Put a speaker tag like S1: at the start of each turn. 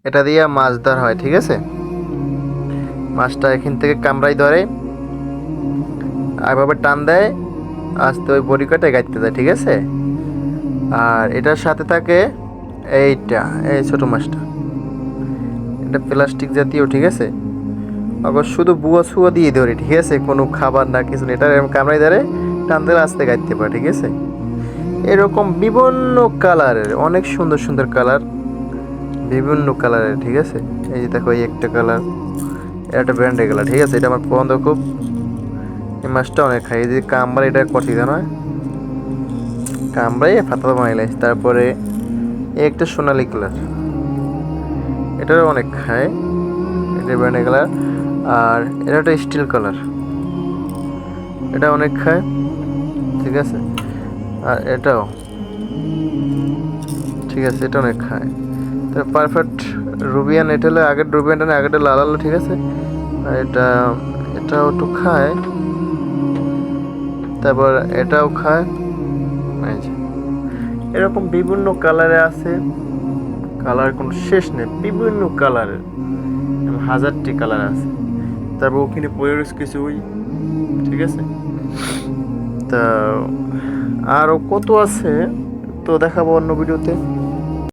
S1: এটা দিয়ে মাছ ধরা হয়, ঠিক আছে। মাছটা এখান থেকে কামড়াই ধরে, আর এভাবে টান দেয়, আস্তে ওই বড়ি কাটে গাইতে দেয়, ঠিক আছে। আর এটার সাথে থাকে এইটা, এই ছোট মাছটা, এটা প্লাস্টিক জাতীয়, ঠিক আছে। আবার শুধু বুয়া ছুয়া দিয়ে ধরে, ঠিক আছে, কোনো খাবার না কিছু না, এটা এরকম কামড়াই ধরে, টান দিলে আস্তে গাইতে পারে, ঠিক আছে। এরকম বিভিন্ন কালারের, অনেক সুন্দর সুন্দর কালার, বিভিন্ন কালারের, ঠিক আছে। এই যে দেখো, এই একটা কালার, এটা ব্র্যান্ডের কালার, ঠিক আছে। এটা আমার পছন্দ খুব, এই মাছটা অনেক খাই। এই যে কামড়া, এটা কঠিন নয়, কামড়াই ফাতা বানাইলে। তারপরে এই একটা সোনালি কালার, এটাও অনেক খায়, এটা ব্র্যান্ডের কালার। আর এটা একটা স্টিল কালার, এটা অনেক খায়, ঠিক আছে। আর এটাও ঠিক আছে, এটা অনেক খায়। তো পারফেক্ট রুবিয়ান, এটা হলে আগের রুবিয়ানটা না, আগেরটা লাল আলো, ঠিক আছে। আর এটাও একটু খায়, তারপর এটাও খায়। এই যে এরকম বিভিন্ন কালারে আছে, কালার কোনো শেষ নেই, বিভিন্ন কালারের, হাজারটি কালার আছে। তারপর ওখানে পরিবেশ কিছুই, ঠিক আছে। তা আরও কত আছে, তো দেখাবো অন্য ভিডিওতে।